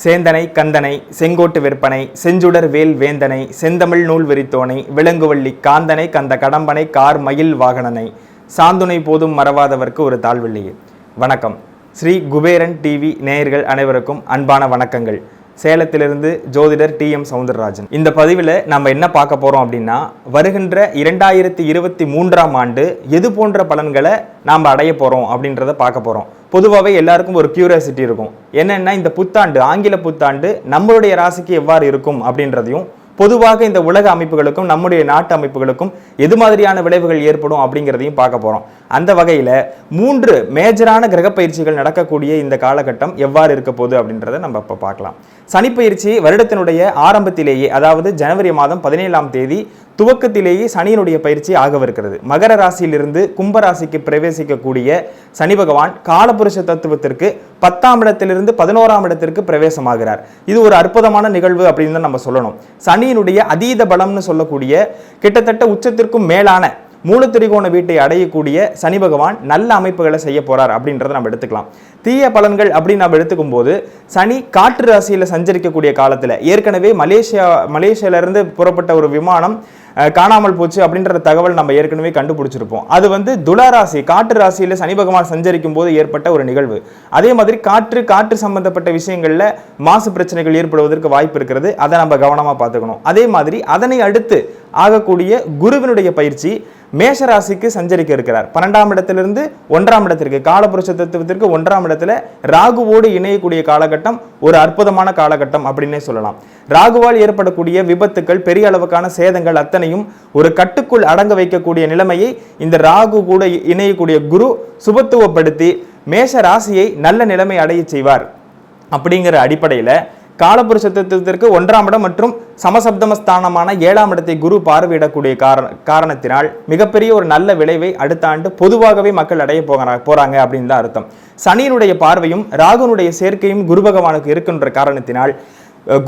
சேந்தனை கந்தனை செங்கோட்டு விற்பனை செஞ்சுடர் வேல் வேந்தனை செந்தமிழ் நூல் விரித்தோனை விலங்குவள்ளி காந்தனை கந்த கடம்பனை கார் மயில் வாகனனை சாந்துணை போதும் மறவாதவர்க்கு ஒரு தாழ்வில்லையே. வணக்கம். ஸ்ரீ குபேரன் டிவி நேயர்கள் அனைவருக்கும் அன்பான வணக்கங்கள். சேலத்திலிருந்து ஜோதிடர் TM சௌந்தரராஜன். இந்த பதிவில் நம்ம என்ன பார்க்க போகிறோம் அப்படின்னா, வருகின்ற 2023ஆம் ஆண்டு எது போன்ற பலன்களை நாம் அடைய போகிறோம் அப்படின்றத பார்க்க போகிறோம். பொதுவாகவே எல்லாருக்கும் ஒரு கியூரியாசிட்டி இருக்கும். என்னென்னா, இந்த புத்தாண்டு, ஆங்கில புத்தாண்டு நம்மளுடைய ராசிக்கு எவ்வாறு இருக்கும் அப்படின்றதையும், பொதுவாக இந்த உலக அமைப்புகளுக்கும் நம்முடைய நாட்டு அமைப்புகளுக்கும் எது மாதிரியான விளைவுகள் ஏற்படும் அப்படிங்கிறதையும் பார்க்க போகிறோம். அந்த வகையில் 3 மேஜரான கிரக பயிற்சிகள் நடக்கக்கூடிய இந்த காலகட்டம் எவ்வாறு இருக்க போகுது அப்படின்றத நம்ம இப்போ பார்க்கலாம். சனிப்பயிற்சி வருடத்தினுடைய ஆரம்பத்திலேயே, அதாவது ஜனவரி மாதம் 17ஆம் தேதி துவக்கத்திலேயே சனியினுடைய பயிற்சி ஆகவிருக்கிறது. மகர ராசியிலிருந்து கும்பராசிக்கு பிரவேசிக்கக்கூடிய சனி பகவான் காலபுருஷ தத்துவத்திற்கு 10ஆம் இடத்திலிருந்து 11ஆம் இடத்திற்கு பிரவேசமாகிறார். இது ஒரு அற்புதமான நிகழ்வு அப்படின்னு தான் நம்ம சொல்லணும். சனியினுடைய அதீத பலம்னு சொல்லக்கூடிய கிட்டத்தட்ட உச்சத்திற்கும் மேலான மூலத்திரிகோண வீட்டை அடையக்கூடிய சனி பகவான் நல்ல அமைப்புகளை செய்ய போறார் அப்படின்றத நம்ம எடுத்துக்கலாம். தீய பலன்கள் அப்படின்னு நம்ம எடுத்துக்கும் போது, சனி காற்று ராசியில சஞ்சரிக்கக்கூடிய காலத்துல ஏற்கனவே மலேசியாவிலிருந்து புறப்பட்ட ஒரு விமானம் காணாமல் போச்சு அப்படின்ற தகவல் நம்ம ஏற்கனவே கண்டுபிடிச்சிருப்போம். அது துலா ராசி, காற்று ராசியில சனி பகவான் சஞ்சரிக்கும் போது ஏற்பட்ட ஒரு நிகழ்வு. அதே மாதிரி காற்று சம்பந்தப்பட்ட விஷயங்கள்ல மாசு பிரச்சனைகள் ஏற்படுவதற்கு வாய்ப்பு இருக்கிறது. அதை நம்ம கவனமா பார்த்துக்கணும். அதே மாதிரி அதனை அடுத்து ஆகக்கூடிய குருவினுடைய பயிற்சி மேஷ ராசிக்கு சஞ்சரிக்க இருக்கிறார். 12ஆம் இடத்திலிருந்து 1ஆம் இடத்திற்கு, காலபுருஷ தத்துவத்திற்கு 1ஆம் இடத்துல ராகுவோடு இணையக்கூடிய காலகட்டம் ஒரு அற்புதமான காலகட்டம் அப்படின்னே சொல்லலாம். ராகுவால் ஏற்படக்கூடிய விபத்துக்கள், பெரிய அளவுக்கான சேதங்கள் அத்தனையும் ஒரு கட்டுக்குள் அடங்க வைக்கக்கூடிய நிலைமையை இந்த ராகு கூட இணையக்கூடிய குரு சுபத்துவப்படுத்தி மேஷ ராசியை நல்ல நிலைமை அடைய செய்வார். அப்படிங்கிற அடிப்படையில் காலபுருஷ தத்துவத்திற்கு 1ஆம் இடம் மற்றும் சமசப்தமஸ்தானமான 7ஆம் இடத்தை குரு பார்வையிடக்கூடிய காரணத்தினால் மிகப்பெரிய ஒரு நல்ல விளைவை அடுத்த ஆண்டு பொதுவாகவே மக்கள் அடைய போறாங்க அப்படின்னு தான் அர்த்தம். சனியினுடைய பார்வையும் ராகுனுடைய சேர்க்கையும் குரு பகவானுக்கு இருக்கின்ற காரணத்தினால்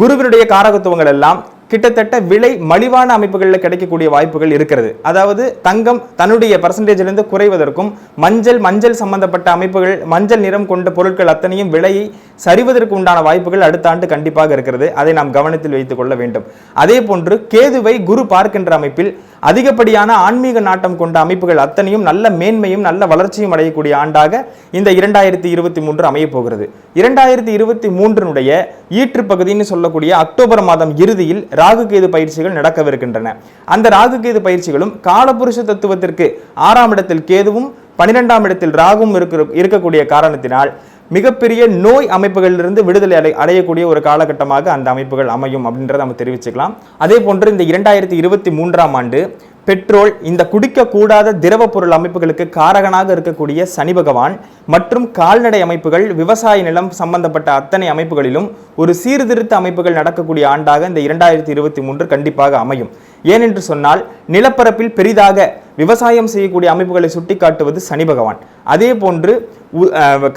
குருவினுடைய காரகத்துவங்கள் எல்லாம் கிட்டத்தட்ட விலை மலிவான அமைப்புகளில் கிடைக்கக்கூடிய வாய்ப்புகள் இருக்கிறது. அதாவது தங்கம் தன்னுடைய பர்சன்டேஜிலிருந்து குறைவதற்கும், மஞ்சள் சம்பந்தப்பட்ட அமைப்புகள், மஞ்சள் நிறம் கொண்ட பொருட்கள் அத்தனையும் விலையை சரிவதற்கு உண்டான வாய்ப்புகள் அடுத்த ஆண்டு கண்டிப்பாக இருக்கிறது. அதை நாம் கவனத்தில் வைத்துக் கொள்ள வேண்டும். அதே போன்று கேதுவை குரு பார்க்கின்ற அமைப்பில் அதிகப்படியான ஆன்மீக நாட்டம் கொண்ட அமைப்புகள் அத்தனையும் நல்ல மேன்மையும் நல்ல வளர்ச்சியும் அடையக்கூடிய ஆண்டாக இந்த 2023 அமைய போகிறது. 2023 ஈற்று பகுதின்னு சொல்லக்கூடிய அக்டோபர் மாதம் இறுதியில் ராகு கேது பயிற்சிகள் நடக்கவிருக்கின்றன. அந்த ராகு கேது பயிற்சிகளும் காலபுருஷ தத்துவத்திற்கு 6ஆம் இடத்தில் கேதுவும் 12ஆம் இடத்தில் ராகும் இருக்கக்கூடிய காரணத்தினால் மிகப்பெரிய நோய் அமைப்புகளிலிருந்து விடுதலை அடையக்கூடிய ஒரு காலகட்டமாக அந்த அமைப்புகள் அமையும் அப்படின்றத நம்ம தெரிவிச்சுக்கலாம். அதே போன்று இந்த 2023ஆம் ஆண்டு பெட்ரோல், இந்த குடிக்கக்கூடாத திரவ பொருள் அமைப்புகளுக்கு காரகனாக இருக்கக்கூடிய சனி பகவான் மற்றும் கால்நடை அமைப்புகள், விவசாய நிலம் சம்பந்தப்பட்ட அத்தனை அமைப்புகளிலும் ஒரு சீர்திருத்த அமைப்புகள் நடக்கக்கூடிய ஆண்டாக இந்த 2023 கண்டிப்பாக அமையும். ஏனென்று சொன்னால், நிலப்பரப்பில் பெரிதாக விவசாயம் செய்யக்கூடிய அமைப்புகளை சுட்டிக்காட்டுவது சனி பகவான். அதே போன்று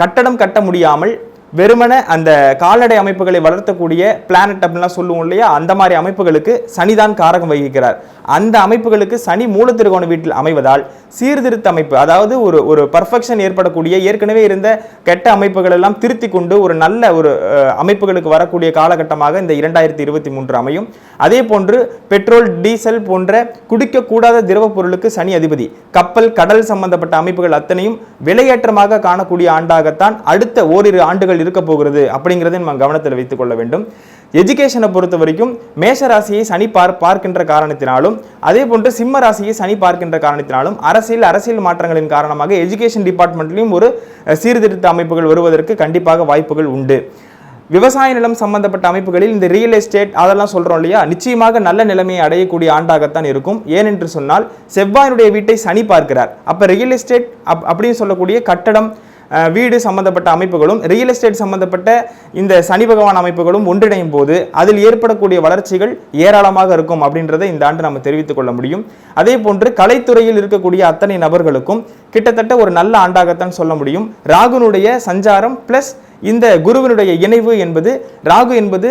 கட்டடம் கட்ட முடியாமல் வெறுமன அந்த கால்நடை அமைப்புகளை வளர்த்தக்கூடிய பிளானட் அப்படின்லாம் சொல்லுவோம் இல்லையா, அந்த மாதிரி அமைப்புகளுக்கு சனிதான் காரகம் வகிக்கிறார். அந்த அமைப்புகளுக்கு சனி மூலத்திரிகோண வீட்டில் அமைவதால் சீர்திருத்த அமைப்பு, அதாவது ஒரு பர்ஃபெக்ஷன் ஏற்படக்கூடிய, ஏற்கனவே இருந்த கெட்ட அமைப்புகள் எல்லாம் திருத்தி கொண்டு ஒரு நல்ல ஒரு அமைப்புகளுக்கு வரக்கூடிய காலகட்டமாக இந்த 2023 அமையும். அதே போன்று பெட்ரோல், டீசல் போன்ற குடிக்கக்கூடாத திரவ பொருளுக்கு சனி அதிபதி. கப்பல், கடல் சம்பந்தப்பட்ட அமைப்புகள் அத்தனையும் விலையேற்றமாக காணக்கூடிய ஆண்டாகத்தான் அடுத்த ஓரிரு ஆண்டுகள் இருக்க போகிறது அப்படிங்கிறதை நம்ம கவனத்தில் வைத்துக் கொள்ள வேண்டும். எஜுகேஷனை பொறுத்த வரைக்கும் மேஷ ராசியை சனி பார்க்கின்ற காரணத்தினாலும், அதே போன்று சிம்ம ராசியை சனி பார்க்கின்ற காரணத்தினாலும் அரசியல் மாற்றங்களின் காரணமாக எஜுகேஷன் டிபார்ட்மெண்ட்லையும் ஒரு சீர்திருத்த அமைப்புகள் வருவதற்கு கண்டிப்பாக வாய்ப்புகள் உண்டு. விவசாய நிலம் சம்பந்தப்பட்ட அமைப்புகளில் இந்த ரியல் எஸ்டேட் அதெல்லாம் சொல்றோம் இல்லையா, நிச்சயமாக நல்ல நிலைமையை அடையக்கூடிய ஆண்டாகத்தான் இருக்கும். ஏனென்று சொன்னால், செவ்வாயினுடைய வீட்டை சனி பார்க்கிறார். அப்ப ரியல் எஸ்டேட் அப்படின்னு சொல்லக்கூடிய கட்டடம், வீடு சம்பந்தப்பட்ட அமைப்புகளும் ரியல் எஸ்டேட் சம்பந்தப்பட்ட இந்த சனி பகவான் அமைப்புகளும் ஒன்றிணையும் போது அதில் ஏற்படக்கூடிய வளர்ச்சிகள் ஏராளமாக இருக்கும் அப்படின்றத இந்த ஆண்டு நம்ம தெரிவித்துக் கொள்ள முடியும். அதே போன்று கலைத்துறையில் இருக்கக்கூடிய அத்தனை நபர்களுக்கும் கிட்டத்தட்ட ஒரு நல்ல ஆண்டாகத்தான் சொல்ல முடியும். ராகுனுடைய சஞ்சாரம் பிளஸ் இந்த குருவினுடைய இணைவு என்பது ராகு என்பது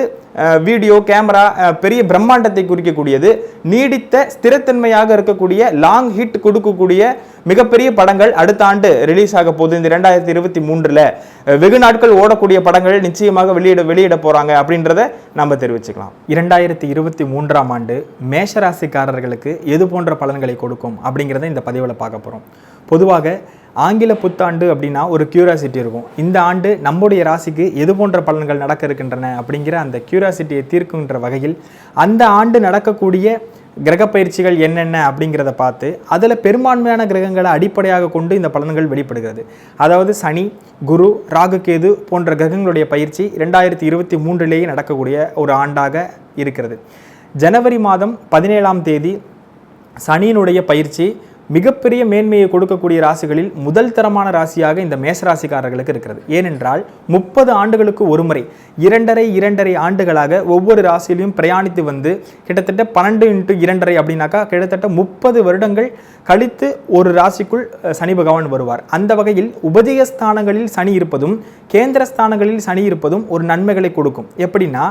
வீடியோ கேமரா பெரிய பிரம்மாண்டத்தை குறிக்கக்கூடியது. நீடித்த ஸ்திரத்தன்மையாக இருக்கக்கூடிய லாங் ஹிட் கொடுக்கக்கூடிய மிகப்பெரிய படங்கள் அடுத்த ஆண்டு ரிலீஸ் ஆக போகுது. இந்த 2023 வெகு நாட்கள் ஓடக்கூடிய படங்கள் நிச்சயமாக வெளியிட போறாங்க அப்படின்றத நம்ம தெரிவிச்சுக்கலாம். 2023ஆம் ஆண்டு மேஷராசிக்காரர்களுக்கு எது போன்ற பலன்களை கொடுக்கும் அப்படிங்கிறத இந்த பதிவில் பார்க்க போறோம். பொதுவாக ஆங்கில புத்தாண்டு அப்படின்னா ஒரு கியூரியாசிட்டி இருக்கும். இந்த ஆண்டு நம்முடைய ராசிக்கு எது போன்ற பலன்கள் நடக்க இருக்கின்றன அப்படிங்கிற அந்த கியூரியாசிட்டியை தீர்க்குன்ற வகையில் அந்த ஆண்டு நடக்கக்கூடிய கிரக பயிற்சிகள் என்னென்ன அப்படிங்கிறத பார்த்து அதில் பெரும்பான்மையான கிரகங்களை அடிப்படையாக கொண்டு இந்த பலன்கள் வெளிப்படுகிறது. அதாவது சனி, குரு, ராகு, கேது போன்ற கிரகங்களுடைய பயிற்சி 2023 நடக்கக்கூடிய ஒரு ஆண்டாக இருக்கிறது. ஜனவரி மாதம் 17ஆம் தேதி சனியினுடைய பயிற்சி மிகப்பெரிய மேன்மையை கொடுக்கக்கூடிய ராசிகளில் முதல் தரமான ராசியாக இந்த மேஷராசிக்காரர்களுக்கு இருக்கிறது. ஏனென்றால் 30 ஆண்டுகளுக்கு ஒரு முறை 2.5 ஆண்டுகளாக ஒவ்வொரு ராசியிலையும் பிரயாணித்து வந்து கிட்டத்தட்ட 12 × 2.5 அப்படின்னாக்கா கிட்டத்தட்ட 30 வருடங்கள் கழித்து ஒரு ராசிக்குள் சனி பகவான் வருவார். அந்த வகையில் உபஜயஸ்தானங்களில் சனி இருப்பதும் கேந்திரஸ்தானங்களில் சனி இருப்பதும் ஒரு நன்மைகளை கொடுக்கும். எப்படின்னா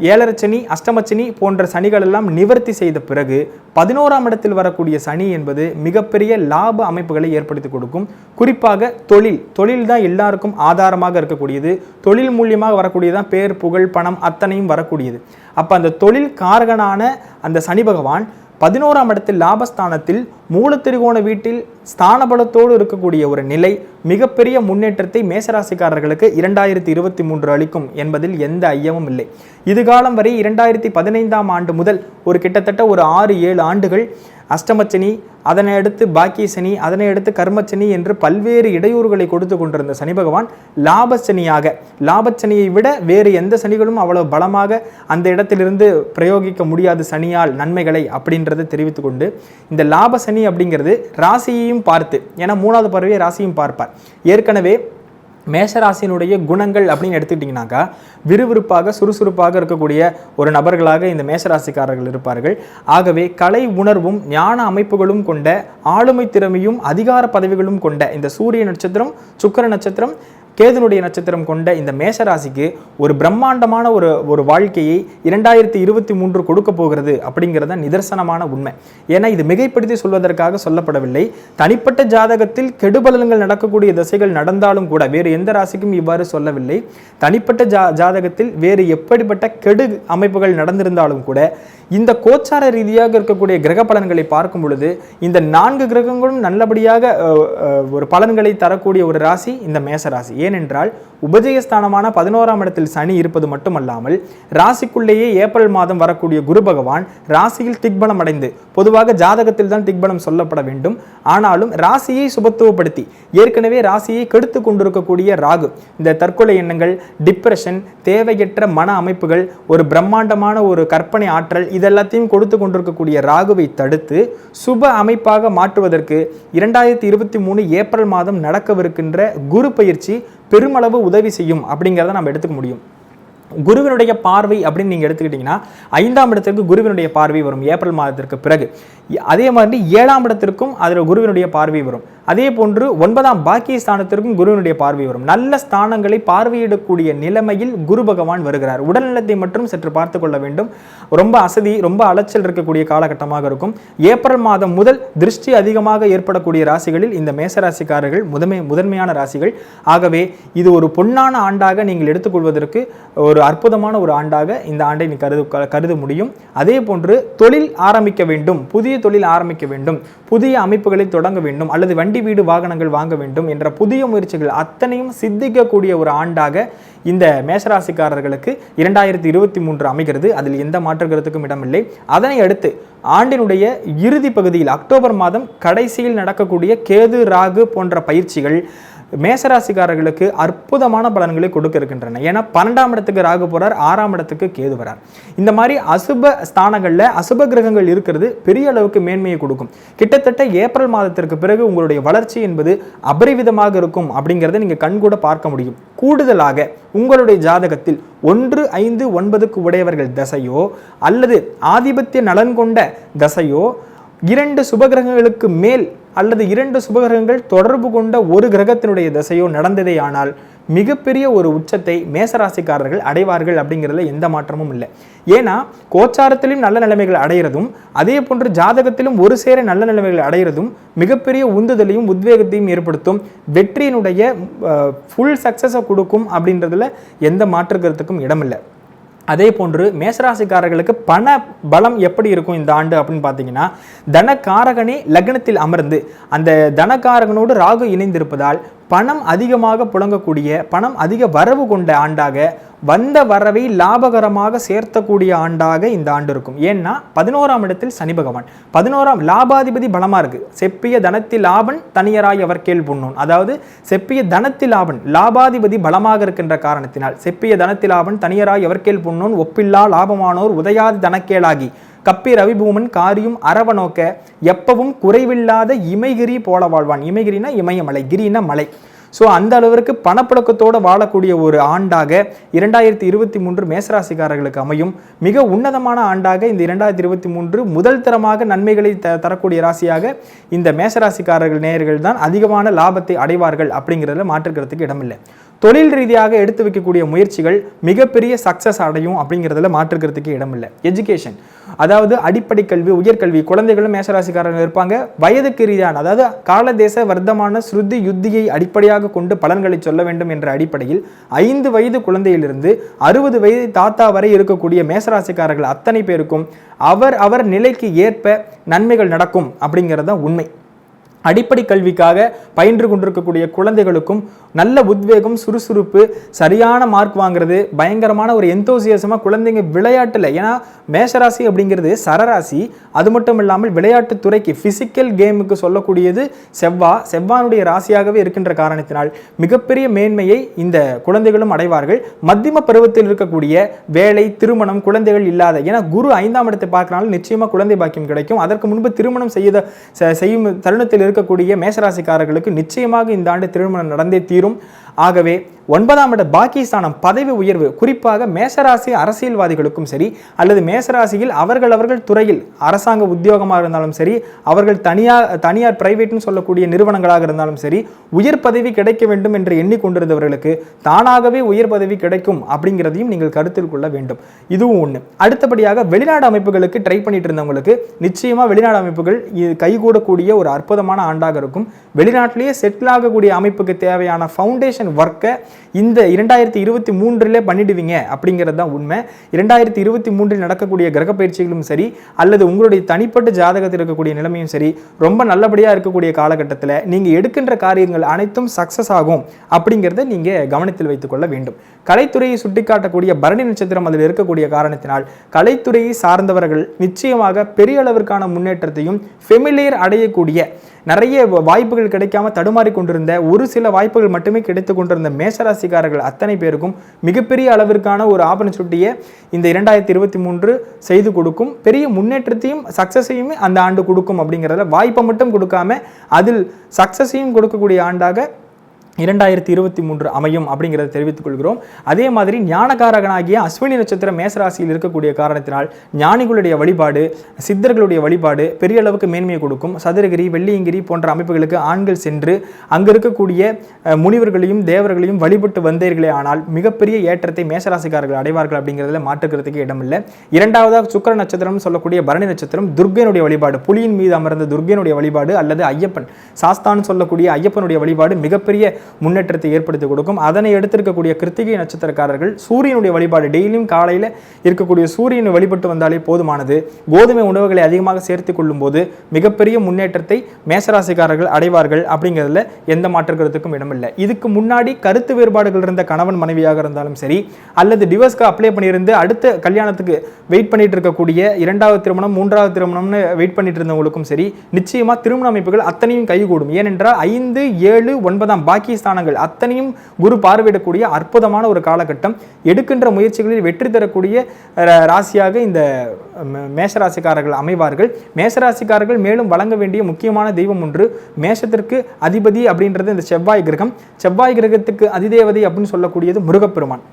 7.5 சனி, அஷ்டமச்சனி போன்ற சனிகள் எல்லாம் நிவர்த்தி செய்த பிறகு 11ஆம் இடத்தில் வரக்கூடிய சனி என்பது மிகப்பெரிய லாப அமைப்புகளை ஏற்படுத்தி கொடுக்கும். குறிப்பாக தொழில் தான் எல்லாருக்கும் ஆதாரமாக இருக்கக்கூடியது. தொழில் மூலியமாக வரக்கூடியதான் பேர், புகழ், பணம் அத்தனையும் வரக்கூடியது. அப்போ அந்த தொழில் காரகனான அந்த சனி பகவான் 11ஆம் இடத்தில் லாபஸ்தானத்தில் மூலத்திரிகோண வீட்டில் ஸ்தானபலத்தோடு இருக்கக்கூடிய ஒரு நிலை மிகப்பெரிய முன்னேற்றத்தை மேஷராசிக்காரர்களுக்கு 2023 அளிக்கும் என்பதில் எந்த ஐயமும் இல்லை. இதுகாலம் வரை 2015ஆம் ஆண்டு முதல் ஒரு கிட்டத்தட்ட ஒரு 6-7 ஆண்டுகள் அஷ்டமச்சனி, அதனை அடுத்து பாக்கிய சனி, அதனை அடுத்து கர்மச்சனி என்று பல்வேறு இடையூறுகளை கொடுத்து கொண்டிருந்த சனி பகவான் லாபச்சனியை விட வேறு எந்த சனிகளும் அவ்வளவு பலமாக அந்த இடத்திலிருந்து பிரயோகிக்க முடியாது சனியால் நன்மைகளை அப்படின்றத தெரிவித்துக் கொண்டு இந்த லாப சனி அப்படிங்கிறது ராசியையும் பார்த்து, ஏன்னா 3வது பார்வையை ராசியும் பார்ப்பார். ஏற்கனவே மேஷராசினுடைய குணங்கள் அப்படின்னு எடுத்துக்கிட்டிங்கனாக்கா விறுவிறுப்பாக சுறுசுறுப்பாக இருக்கக்கூடிய ஒரு நபர்களாக இந்த மேஷராசிக்காரர்கள் இருப்பார்கள். ஆகவே கலை உணர்வும் ஞான அமைப்புகளும் கொண்ட ஆளுமை திறமையும் அதிகார பதவிகளும் கொண்ட இந்த சூரிய நட்சத்திரம், சுக்கிர நட்சத்திரம், கேதுனுடைய நட்சத்திரம் கொண்ட இந்த மேஷராசிக்கு ஒரு பிரம்மாண்டமான ஒரு வாழ்க்கையை 2023 கொடுக்க போகிறது அப்படிங்கிறத நிதர்சனமான உண்மை. ஏன்னா இது மிகைப்படுத்தி சொல்வதற்காக சொல்லப்படவில்லை. தனிப்பட்ட ஜாதகத்தில் கெடுபலன்கள் நடக்கக்கூடிய திசைகள் நடந்தாலும் கூட வேறு எந்த ராசிக்கும் இவ்வாறு சொல்லவில்லை. தனிப்பட்ட ஜாதகத்தில் வேறு எப்படிப்பட்ட கெடு அமைப்புகள் நடந்திருந்தாலும் கூட இந்த கோச்சார ரீதியாக இருக்கக்கூடிய கிரக பலன்களை பார்க்கும் பொழுது இந்த 4 கிரகங்களும் நல்லபடியாக ஒரு பலன்களை தரக்கூடிய ஒரு ராசி இந்த மேஷராசி. ஏனென்றால் உபஜயஸ்தானமான 11ஆம் இடத்தில் சனி இருப்பது மட்டுமல்லாமல் ராசிக்குள்ளேயே ஏப்ரல் மாதம் வரக்கூடிய குரு பகவான் ராசியில் திக்பலம் அடைந்து, பொதுவாக ஜாதகத்தில் தான் திக்பலம் சொல்லப்பட வேண்டும், ஆனாலும் ராசியை சுபத்துவப்படுத்தி ஏற்கனவே ராசியை கெடுத்து கொண்டிருக்கக்கூடிய ராகு இந்த தற்கொலை எண்ணங்கள், டிப்ரெஷன், தேவையற்ற மன அமைப்புகள், ஒரு பிரம்மாண்டமான ஒரு கற்பனை ஆற்றல் இதெல்லாத்தையும் கொடுத்து கொண்டிருக்கக்கூடிய ராகுவை தடுத்து சுப அமைப்பாக மாற்றுவதற்கு 2023 ஏப்ரல் மாதம் நடக்கவிருக்கின்ற குரு பயிற்சி பெருமளவு உதவி செய்யும் அப்படிங்கிறத நம்ம எடுத்துக்க முடியும். குருவினுடைய பார்வை அப்படின்னு நீங்கள் எடுத்துக்கிட்டிங்கன்னா 5ஆம் இடத்திற்கு குருவினுடைய பார்வை வரும் ஏப்ரல் மாதத்திற்கு பிறகு. அதே மாதிரி 7ஆம் இடத்திற்கும் அதில் குருவினுடைய பார்வை வரும். அதே போன்று 9ஆம் பாக்கிய ஸ்தானத்திற்கும் குருவினுடைய பார்வை வரும். நல்ல ஸ்தானங்களை பார்வையிடக்கூடிய நிலைமையில் குரு பகவான் வருகிறார். உடல்நலத்தை மட்டும் சற்று பார்த்து கொள்ள வேண்டும். ரொம்ப அசதி, ரொம்ப அலைச்சல் இருக்கக்கூடிய காலகட்டமாக இருக்கும். ஏப்ரல் மாதம் முதல் திருஷ்டி அதிகமாக ஏற்படக்கூடிய ராசிகளில் இந்த மேஷராசிக்காரர்கள் முதன்மையான ராசிகள். ஆகவே இது ஒரு பொன்னான ஆண்டாக நீங்கள் எடுத்துக்கொள்வதற்கு ஒரு அற்புதமான ஒரு ஆண்டாக இந்த ஆண்டை நீ கருத முடியும். அதே போன்று தொழில் ஆரம்பிக்க வேண்டும், புதிய தொழில் ஆரம்பிக்க வேண்டும், புதிய அமைப்புகளை தொடங்க வேண்டும், அல்லது வண்டி வீடு வாகனங்கள் வாங்க வேண்டும் என்ற புதிய முயற்சிகள் அத்தனையும் சித்திக்கக்கூடிய ஒரு ஆண்டாக இந்த மேஷராசிக்காரர்களுக்கு 2023 அமைகிறது. அதில் எந்த மாற்று கருத்துக்கும் இடமில்லை. அதனை அடுத்து ஆண்டினுடைய இறுதி பகுதியில் அக்டோபர் மாதம் கடைசியில் நடக்கக்கூடிய கேது, ராகு போன்ற பயிற்சிகள் மேஷராசிக்காரர்களுக்கு அற்புதமான பலன்களை கொடுக்க இருக்கின்றன. ஏன்னா 12ஆம் இடத்துக்கு ராகு போறார், 6ஆம் இடத்துக்கு கேது வரார். இந்த மாதிரி அசுப ஸ்தானங்கள்ல அசுப கிரகங்கள் இருக்கிறது பெரிய அளவுக்கு மேன்மையை கொடுக்கும். கிட்டத்தட்ட ஏப்ரல் மாதத்திற்கு பிறகு உங்களுடைய வளர்ச்சி என்பது அபரிவிதமாக இருக்கும் அப்படிங்கிறத நீங்க கண்கூட பார்க்க முடியும். கூடுதலாக உங்களுடைய ஜாதகத்தில் 1, 5, 9க்கு உடையவர்கள் தசையோ அல்லது ஆதிபத்திய நலன் கொண்ட தசையோ 2 சுபகிரகங்களுக்கு மேல் அல்லது 2 சுபகிரகங்கள் தொடர்பு கொண்ட ஒரு கிரகத்தினுடைய தசையோ நடந்ததே ஆனால் மிகப்பெரிய ஒரு உச்சத்தை மேசராசிக்காரர்கள் அடைவார்கள் அப்படிங்கிறதுல எந்த மாற்றமும் இல்லை. ஏன்னா கோச்சாரத்திலும் நல்ல நிலைமைகள் அடைகிறதும் அதே போன்று ஜாதகத்திலும் ஒரு சேர நல்ல நிலைமைகள் அடைகிறதும் மிகப்பெரிய உந்துதலையும் உத்வேகத்தையும் ஏற்படுத்தும், வெற்றியினுடைய ஃபுல் சக்சஸை கொடுக்கும் அப்படின்றதுல எந்த மாற்று கருத்துக்கும் இடமில்லை. அதே போன்று மேசராசிக்காரர்களுக்கு பண பலம் எப்படி இருக்கும் இந்த ஆண்டு அப்படின்னு பார்த்தீங்கன்னா, தனக்காரகனே லக்னத்தில் அமர்ந்து அந்த தனக்காரகனோடு ராகு இணைந்திருப்பதால் பணம் அதிகமாக புழங்கக்கூடிய, பணம் அதிக வரவு கொண்ட ஆண்டாக, வந்த வரவை லாபகரமாக சேர்த்தக்கூடிய ஆண்டாக இந்த ஆண்டு இருக்கும். ஏன்னா 11ஆம் இடத்தில் சனி பகவான், 11ஆம் லாபாதிபதி பலமா இருக்கு. செப்பிய தனத்தில் லாபன் தனியராய் அவர் கேள் புண்ணோன், அதாவது செப்பிய தனத்தில் லாபன் லாபாதிபதி பலமாக இருக்கின்ற காரணத்தினால் செப்பிய தனத்தில் லாபன் தனியராய் அவர் கேள் புண்ணோன் ஒப்பில்லா லாபமானோர் உதயாதி தனக்கேளாகி கப்பி ரவிபூமன் காரியும் அரவ நோக்க எப்பவும் குறைவில்லாத இமைகிரி போல வாழ்வான். இமைகிரினா இமயமலை, கிரினா மலை. ஸோ அந்த அளவிற்கு பணப்புழக்கத்தோடு வாழக்கூடிய ஒரு ஆண்டாக 2023 மேசராசிக்காரர்களுக்கு அமையும். மிக உன்னதமான ஆண்டாக இந்த 2023 முதல் தரமாக நன்மைகளை தரக்கூடிய ராசியாக இந்த மேசராசிக்காரர்கள் நேயர்கள் தான் அதிகமான லாபத்தை அடைவார்கள் அப்படிங்கிறதுல மாற்றுக்கிறதுக்கு இடமில்லை. தொழில் ரீதியாக எடுத்து வைக்கக்கூடிய முயற்சிகள் மிகப்பெரிய சக்சஸ் அடையும் அப்படிங்கிறதுல மாற்றுக்கிறதுக்கு இடமில்லை. எஜுகேஷன், அதாவது அடிப்படை கல்வி, உயர்கல்வி, குழந்தைகளும் மேசராசிக்காரர்கள் இருப்பாங்க. வயதுக்கு ரீதியான, அதாவது காலதேச வர்த்தமான ஸ்ருதி யுத்தியை அடிப்படையாக கொண்டு பலன்களை சொல்ல வேண்டும் என்ற அடிப்படையில் 5 வயது குழந்தையிலிருந்து 60 வயது தாத்தா வரை இருக்கக்கூடிய மேசராசிக்காரர்கள் அத்தனை பேருக்கும் அவர் நிலைக்கு ஏற்ப நன்மைகள் நடக்கும் அப்படிங்கிறது தான் உண்மை. அடிப்படை கல்விக்காக பயின்று கொண்டிருக்கக்கூடிய குழந்தைகளுக்கும் நல்ல உத்வேகம், சுறுசுறுப்பு, சரியான மார்க் வாங்குறது, பயங்கரமான ஒரு எந்தோசியசமாக குழந்தைங்க விளையாட்டில், ஏன்னா மேஷராசி அப்படிங்கிறது சரராசி, அது மட்டும் இல்லாமல் விளையாட்டு துறைக்கு ஃபிசிக்கல் கேமுக்கு சொல்லக்கூடியது செவ்வானுடைய ராசியாகவே இருக்கின்ற காரணத்தினால் மிகப்பெரிய மேன்மையை இந்த குழந்தைகளும் அடைவார்கள். மத்தியம பருவத்தில் இருக்கக்கூடிய வேலை, திருமணம், குழந்தைகள் இல்லாத, ஏன்னா குரு 5ஆம் இடத்தை பார்க்கறனால நிச்சயமாக குழந்தை பாக்கியம் கிடைக்கும். அதற்கு முன்பு திருமணம் செய்யும் தருணத்தில் இருக்கக்கூடிய மேசராசிக்காரர்களுக்கு நிச்சயமாக இந்த ஆண்டு திருமணம் நடந்தே தீரும். ஆகவே 9ஆம் இட பாக்கிஸ்தானம் பதவி உயர்வு, குறிப்பாக மேசராசி அரசியல்வாதிகளுக்கும் சரி, அல்லது மேசராசியில் அவர்கள் துறையில் அரசாங்க உத்தியோகமாக இருந்தாலும் சரி, அவர்கள் தனியார் பிரைவேட்னு சொல்லக்கூடிய நிறுவனங்களாக இருந்தாலும் சரி, உயர் பதவி கிடைக்க வேண்டும் என்று எண்ணிக்கொண்டிருந்தவர்களுக்கு தானாகவே உயர் பதவி கிடைக்கும் அப்படிங்கிறதையும் நீங்கள் கருத்தில் கொள்ள வேண்டும். இதுவும் ஒன்று. அடுத்தபடியாக வெளிநாடு அமைப்புகளுக்கு ட்ரை பண்ணிட்டு இருந்தவங்களுக்கு நிச்சயமாக வெளிநாடு அமைப்புகள் கைகூடக்கூடிய ஒரு அற்புதமான ஆண்டாக இருக்கும். வெளிநாட்டிலேயே செட்டில் ஆகக்கூடிய அமைப்புக்கு தேவையான ஃபவுண்டேஷன் ஒர்க்கை இந்த 2023 பண்ணிடுவீங்க அப்படிங்கிறது தான் உண்மை. 2023 நடக்கக்கூடிய கிரக பயிற்சிகளும் சரி, அல்லது உங்களுடைய தனிப்பட்ட ஜாதகத்தில் இருக்கக்கூடிய நிலைமையும் சரி, ரொம்ப நல்லபடியாக இருக்கக்கூடிய காலகட்டத்தில் நீங்கள் எடுக்கின்ற காரியங்கள் அனைத்தும் சக்சஸ் ஆகும் அப்படிங்கிறத நீங்கள் கவனத்தில் வைத்துக்கொள்ள வேண்டும். கலைத்துறையை சுட்டிக்காட்டக்கூடிய பரணி நட்சத்திரம் அதில் இருக்கக்கூடிய காரணத்தினால் கலைத்துறையை சார்ந்தவர்கள் நிச்சயமாக பெரிய அளவிற்கான முன்னேற்றத்தையும் ஃபெமிலியர் அடையக்கூடிய, நிறைய வாய்ப்புகள் கிடைக்காம தடுமாறி கொண்டிருந்த, ஒரு சில வாய்ப்புகள் மட்டுமே கிடைத்து கொண்டிருந்த மேசராசிக்காரர்கள் அத்தனை பேருக்கும் மிகப்பெரிய அளவிற்கான ஒரு ஆப்பர்ச்சுனிட்டியை இந்த 2023 செய்து கொடுக்கும். பெரிய முன்னேற்றத்தையும் சக்சஸையுமே அந்த ஆண்டு கொடுக்கும். அப்படிங்கிறத வாய்ப்பை மட்டும் கொடுக்காம அதில் சக்சஸையும் கொடுக்கக்கூடிய ஆண்டாக 2023 அமையும் அப்படிங்கிறத தெரிவித்துக் கொள்கிறோம். அதே மாதிரி ஞானகாரகனாகிய அஸ்வினி நட்சத்திரம் மேசராசியில் இருக்கக்கூடிய காரணத்தினால் ஞானிகளுடைய வழிபாடு, சித்தர்களுடைய வழிபாடு பெரிய அளவுக்கு மேன்மையை கொடுக்கும். சதுரகிரி, வெள்ளியங்கிரி போன்ற அமைப்புகளுக்கு ஆண்கள் சென்று அங்கு இருக்கக்கூடிய முனிவர்களையும் தேவர்களையும் வழிபட்டு வந்தீர்களே ஆனால் மிகப்பெரிய ஏற்றத்தை மேசராசிக்காரர்கள் அடைவார்கள் அப்படிங்கிறதுல மாற்றுக்கிறதுக்கு இடமில்லை. இரண்டாவதாக சுக்கிர நட்சத்திரம் சொல்லக்கூடிய பரணி நட்சத்திரம் துர்க்கையினுடைய வழிபாடு, புலியின் மீது அமர்ந்த துர்க்கையினுடைய வழிபாடு அல்லது ஐயப்பன் சாஸ்தான் சொல்லக்கூடிய ஐயப்பனுடைய வழிபாடு மிகப்பெரிய முன்னேற்றத்தை ஏற்படுத்தி கொடுக்கும். அதனை எடுத்திருக்கக்கூடிய கிருத்திகை நட்சத்திரக்காரர்கள் சூரியனுடைய வழிபாடு, டெய்லியும் காலையில் இருக்கக்கூடிய சூரியனை வழிபட்டு வந்தாலே போதுமானது. கோதுமை உணவுகளை அதிகமாக சேர்த்துக் கொள்ளும் போது மிகப்பெரிய முன்னேற்றத்தை மேசராசிக்காரர்கள் அடைவார்கள் அப்படிங்கிறதுல எந்த மாற்றுக்கிறதுக்கும் இடமில்லை. இதுக்கு முன்னாடி கருத்து வேறுபாடுகள் இருந்த கணவன் மனைவியாக இருந்தாலும் சரி, அல்லது டிவோர்ஸ்க்கு அப்ளை பண்ணியிருந்து அடுத்த கல்யாணத்துக்கு வெயிட் பண்ணிட்டு இருக்கக்கூடிய 2வது திருமணம் 3வது திருமணம்னு வெயிட் பண்ணிட்டு இருந்தவங்களுக்கும் சரி, நிச்சயமா திருமண அமைப்புகள் அத்தனையும் கைகூடும். ஏனென்றால் 5, 7, 9 பாக்கி ஸ்தானங்கள் அத்தனையும் குரு பார்வையிடக்கூடிய அற்புதமான ஒரு காலகட்டம். எடுக்கின்ற முயற்சிகளில் வெற்றி தரக்கூடிய ராசியாக இந்த மேஷராசிக்காரர்கள் அமைவார்கள். மேஷராசிக்காரர்கள் மேலும் வழங்க வேண்டிய முக்கியமான தெய்வம் ஒன்று, மேஷத்திற்கு அதிபதி அப்படின்றது இந்த செவ்வாய் கிரகம். செவ்வாய் கிரகத்துக்கு அதிதேவதை அப்படின்னு சொல்லக்கூடியது முருகப்பெருமான்.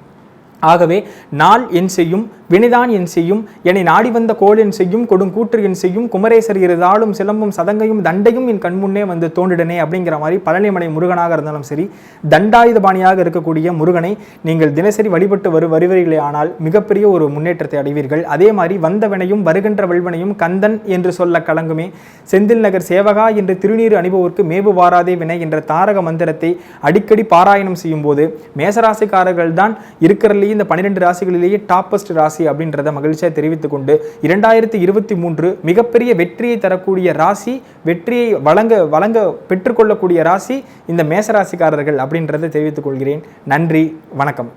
ஆகவே நாள் என் செய்யும், வினைதான் என் செய்யும், என்னை நாடி வந்த கோள் என் செய்யும், கொடுங்கூற்று என் செய்யும், குமரேசர் இருதாளும் சிலம்பும் சதங்கையும் தண்டையும் என் கண்முன்னே வந்து தோன்றிடனே அப்படிங்கிற மாதிரி பழனிமலை முருகனாக இருந்தாலும் சரி, தண்டாயுதபாணியாக இருக்கக்கூடிய முருகனை நீங்கள் தினசரி வழிபட்டு வருவீர்களே ஆனால் மிகப்பெரிய ஒரு முன்னேற்றத்தை அடைவீர்கள். அதே மாதிரி வந்த வினையும் வருகின்ற வெல்வனையும் கந்தன் என்று சொல்ல கலங்குமே, செந்தில் நகர் சேவகா என்று திருநீறு அணிபவருக்கு மேவு வாராதே வினை என்ற தாரக மந்திரத்தை அடிக்கடி பாராயணம் செய்யும் போது மேசராசிக்காரர்கள் தான் இருக்கிறதுலேயே இந்த 12 ராசிகளிலேயே டாப்பஸ்ட் ராசி அப்படின்றத மகிழ்ச்சியாக தெரிவித்துக் கொண்டு 2023 மிகப்பெரிய வெற்றியை தரக்கூடிய ராசி, வெற்றியை வழங்க பெற்றுக்கொள்ளக்கூடிய ராசி இந்த மேசராசிக்காரர்கள் அப்படின்றத தெரிவித்துக் கொள்கிறேன். நன்றி, வணக்கம்.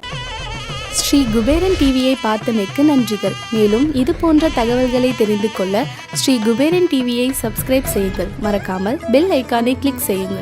ஸ்ரீ குபேரன் டிவியை பார்த்தமைக்கு நன்றிகள். மேலும் இது போன்ற தகவல்களை தெரிந்து கொள்ள ஸ்ரீ குபேரன் டிவியை சப்ஸ்கிரைப் செய்யுங்கள். மறக்காமல் பெல் ஐக்கானை கிளிக் செய்யுங்கள்.